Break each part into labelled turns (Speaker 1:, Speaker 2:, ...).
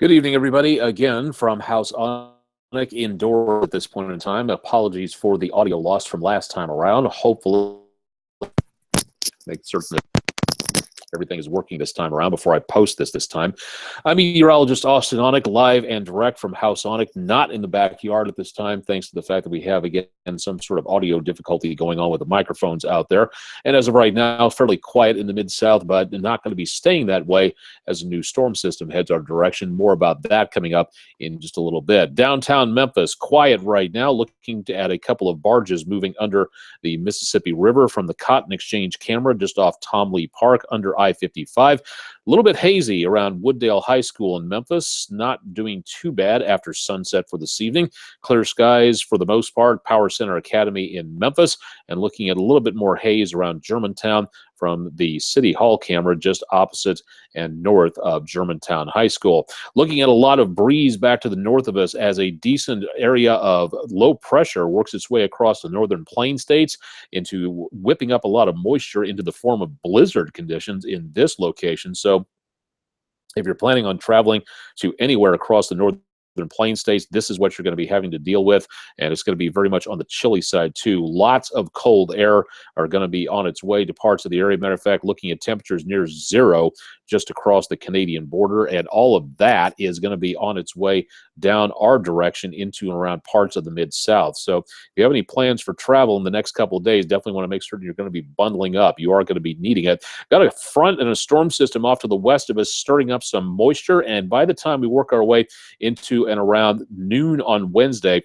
Speaker 1: Good evening, everybody. Again, from House Onek indoor at this point in time. Apologies for the audio loss from last time around. Hopefully, make certain that everything is working this time around before I post this time. I'm meteorologist Austen Onek, live and direct from House Onek, not in the backyard at this time, thanks to the fact that we have, again, some sort of audio difficulty going on with the microphones out there. And as of right now, fairly quiet in the Mid-South, but not going to be staying that way as a new storm system heads our direction. More about that coming up in just a little bit. Downtown Memphis, quiet right now, looking at a couple of barges moving under the Mississippi River from the Cotton Exchange camera just off Tom Lee Park under I-55. A little bit hazy around Wooddale High School in Memphis. Not doing too bad after sunset for this evening. Clear skies for the most part. Power Center Academy in Memphis, and looking at a little bit more haze around Germantown from the City Hall camera just opposite and north of Germantown High School. Looking at a lot of breeze back to the north of us as a decent area of low pressure works its way across the northern plain states into whipping up a lot of moisture into the form of blizzard conditions in this location. So if you're planning on traveling to anywhere across the northern plain states, this is what you're going to be having to deal with, and it's going to be very much on the chilly side too. Lots of cold air are going to be on its way to parts of the area. Matter of fact, looking at temperatures near zero just across the Canadian border, and all of that is going to be on its way down our direction into and around parts of the Mid-South. So if you have any plans for travel in the next couple of days, definitely want to make certain you're going to be bundling up. You are going to be needing it. Got a front and a storm system off to the west of us stirring up some moisture, and by the time we work our way into and around noon on Wednesday,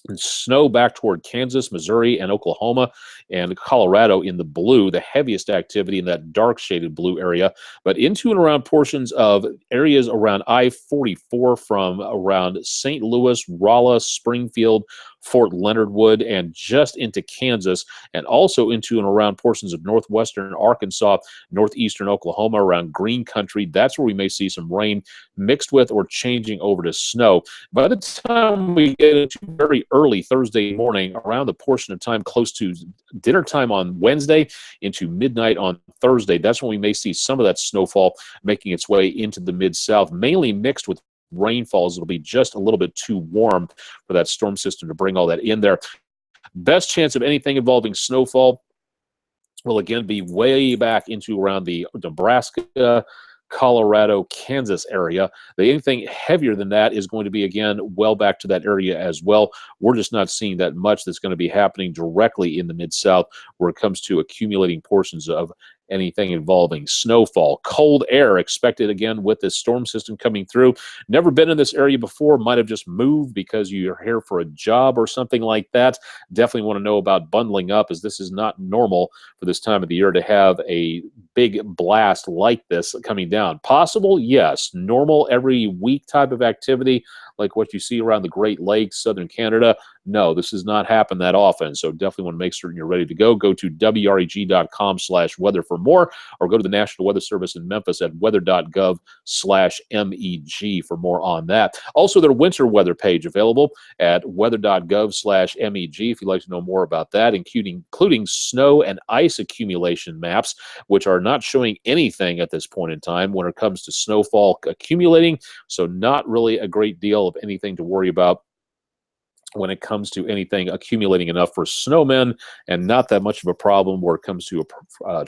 Speaker 1: and snow back toward Kansas, Missouri, and Oklahoma, and Colorado in the blue, the heaviest activity in that dark shaded blue area, but into and around portions of areas around I-44 from around St. Louis, Rolla, Springfield, Fort Leonard Wood, and just into Kansas, and also into and around portions of northwestern Arkansas, northeastern Oklahoma, around Green Country. That's where we may see some rain mixed with or changing over to snow. By the time we get into very early Thursday morning, around the portion of time close to dinner time on Wednesday into midnight on Thursday, that's when we may see some of that snowfall making its way into the Mid-South, mainly mixed with rainfalls. It'll be just a little bit too warm for that storm system to bring all that in there. Best chance of anything involving snowfall will again be way back into around the Nebraska, Colorado, Kansas area. Anything heavier than that is going to be, again, well back to that area as well. We're just not seeing that much that's going to be happening directly in the Mid-South where it comes to accumulating portions of anything involving snowfall. Cold air expected again with this storm system coming through. Never been in this area before, might have just moved because you're here for a job or something like that. Definitely want to know about bundling up, as this is not normal for this time of the year to have a big blast like this coming down. Possible? Yes. Normal every week type of activity like what you see around the Great Lakes, southern Canada? No, this does not happen that often. So definitely want to make certain you're ready to go. Go to WREG.com/weather for more, or go to the National Weather Service in Memphis at weather.gov/MEG for more on that. Also, their winter weather page available at weather.gov/MEG if you'd like to know more about that, including snow and ice accumulation maps, which are not showing anything at this point in time when it comes to snowfall accumulating. So not really a great deal of anything to worry about when it comes to anything accumulating enough for snowmen, and not that much of a problem where it comes to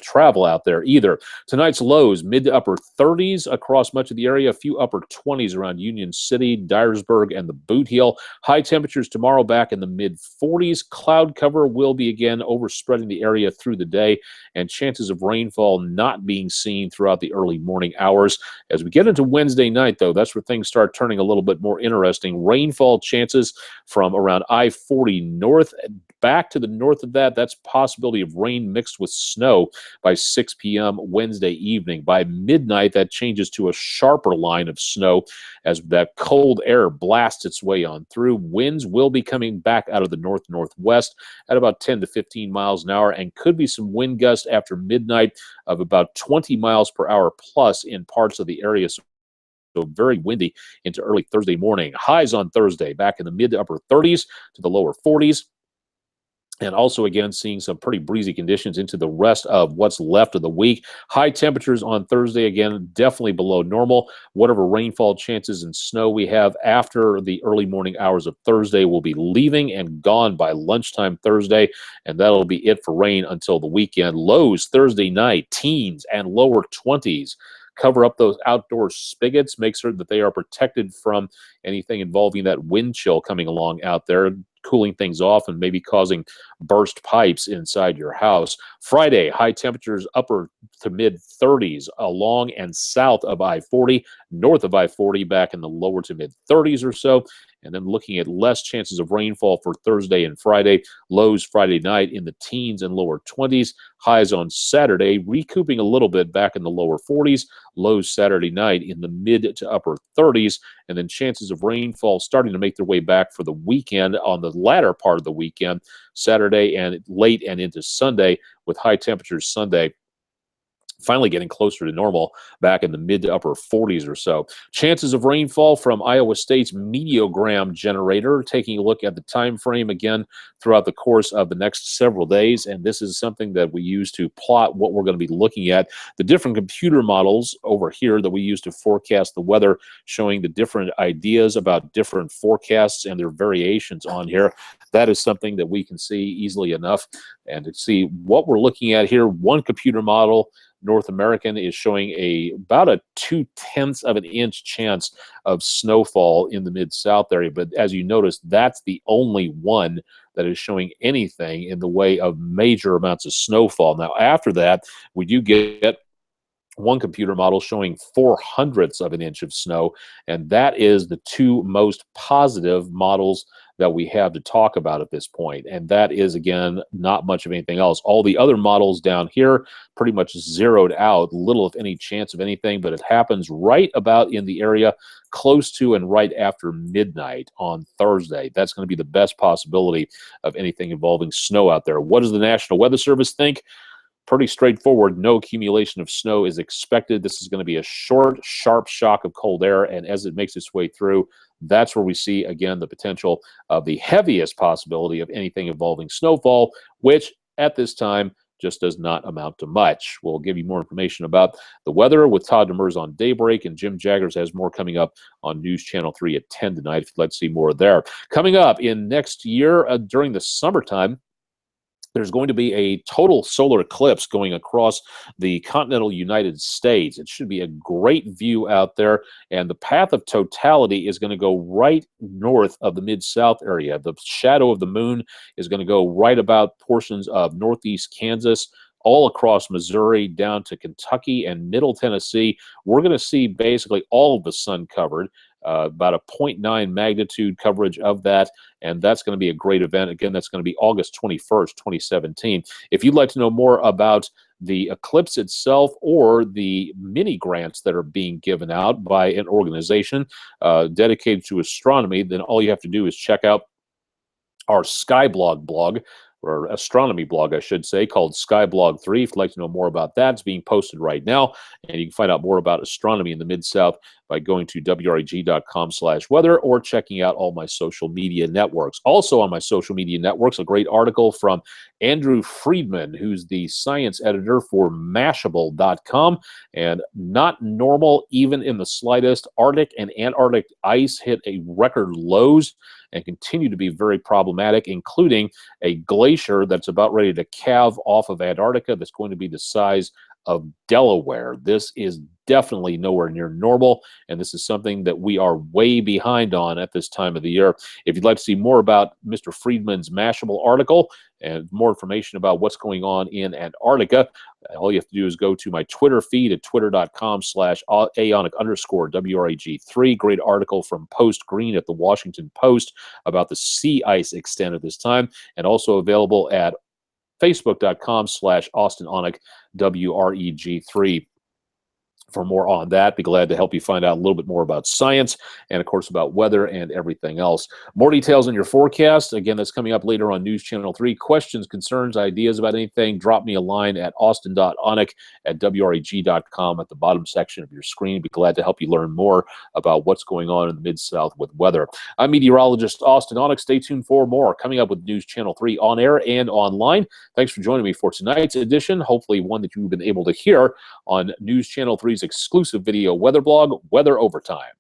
Speaker 1: travel out there either. Tonight's lows, mid to upper 30s across much of the area, a few upper 20s around Union City, Dyersburg, and the Boot Heel. High temperatures tomorrow back in the mid 40s. Cloud cover will be again overspreading the area through the day, and chances of rainfall not being seen throughout the early morning hours. As we get into Wednesday night, though, that's where things start turning a little bit more interesting. Rainfall chances from around I-40 north. Back to the north of that, that's possibility of rain mixed with snow by 6 p.m. Wednesday evening. By midnight, that changes to a sharper line of snow as that cold air blasts its way on through. Winds will be coming back out of the north-northwest at about 10 to 15 miles an hour, and could be some wind gusts after midnight of about 20 miles per hour plus in parts of the area. So very windy into early Thursday morning. Highs on Thursday back in the mid to upper 30s to the lower 40s. And also, again, seeing some pretty breezy conditions into the rest of what's left of the week. High temperatures on Thursday, again, definitely below normal. Whatever rainfall chances and snow we have after the early morning hours of Thursday will be leaving and gone by lunchtime Thursday, and that'll be it for rain until the weekend. Lows Thursday night, teens and lower 20s. Cover up those outdoor spigots. Make sure that they are protected from anything involving that wind chill coming along out there, cooling things off and maybe causing burst pipes inside your house. Friday, high temperatures upper to mid 30s along and south of I-40, north of I-40 back in the lower to mid 30s or so. And then looking at less chances of rainfall for Thursday and Friday. Lows Friday night in the teens and lower 20s. Highs on Saturday, recouping a little bit back in the lower 40s. Lows Saturday night in the mid to upper 30s. And then chances of rainfall starting to make their way back for the weekend on the latter part of the weekend, Saturday and late and into Sunday, with high temperatures Sunday finally getting closer to normal back in the mid to upper 40s or so. Chances of rainfall from Iowa State's Meteogram generator, taking a look at the time frame again throughout the course of the next several days. And this is something that we use to plot what we're going to be looking at. The different computer models over here that we use to forecast the weather, showing the different ideas about different forecasts and their variations on here. That is something that we can see easily enough. And to see what we're looking at here, one computer model, North American, is showing about a 0.2 of an inch chance of snowfall in the mid-south area. But as you notice, that's the only one that is showing anything in the way of major amounts of snowfall. Now, after that, we do get one computer model showing 0.04 of an inch of snow, and that is the two most positive models that we have to talk about at this point. And that is, again, not much of anything else. All the other models down here pretty much zeroed out, little if any chance of anything, but it happens right about in the area close to and right after midnight on Thursday. That's going to be the best possibility of anything involving snow out there. What does the National Weather Service think? Pretty straightforward. No accumulation of snow is expected. This is going to be a short, sharp shock of cold air, and as it makes its way through, that's where we see, again, the potential of the heaviest possibility of anything involving snowfall, which at this time just does not amount to much. We'll give you more information about the weather with Todd Demers on Daybreak, and Jim Jaggers has more coming up on News Channel 3 at 10 tonight if you'd like to see more there. Coming up in next year during the summertime, there's going to be a total solar eclipse going across the continental United States. It should be a great view out there, and the path of totality is going to go right north of the Mid-South area. The shadow of the moon is going to go right about portions of northeast Kansas, all across Missouri, down to Kentucky and Middle Tennessee. We're going to see basically all of the sun covered. About a 0.9 magnitude coverage of that, and that's going to be a great event. Again, that's going to be August 21st, 2017. If you'd like to know more about the eclipse itself or the mini grants that are being given out by an organization dedicated to astronomy, then all you have to do is check out our Skyblog blog, or astronomy blog, I should say, called Skyblog 3. If you'd like to know more about that, it's being posted right now. And you can find out more about astronomy in the Mid-South by going to WREG.com/weather or checking out all my social media networks. Also on my social media networks, a great article from Andrew Friedman, who's the science editor for Mashable.com. And not normal, even in the slightest. Arctic and Antarctic ice hit a record lows and continue to be very problematic, including a glacier that's about ready to calve off of Antarctica that's going to be the size of Delaware. This is definitely nowhere near normal, and this is something that we are way behind on at this time of the year. If you'd like to see more about Mr. Friedman's Mashable article and more information about what's going on in Antarctica, all you have to do is go to my Twitter feed at twitter.com/aonic_WREG3. Great article from Post Green at the Washington Post about the sea ice extent at this time, and also available at Facebook.com/Austen Onek WREG3. for more on that. Be glad to help you find out a little bit more about science and, of course, about weather and everything else. More details on your forecast. Again, that's coming up later on News Channel 3. Questions, concerns, ideas about anything, drop me a line at austin.onek@WREG.com at the bottom section of your screen. Be glad to help you learn more about what's going on in the Mid-South with weather. I'm meteorologist Austen Onek. Stay tuned for more coming up with News Channel 3 on air and online. Thanks for joining me for tonight's edition, hopefully one that you've been able to hear on News Channel 3's exclusive video weather blog, Weather Overtime.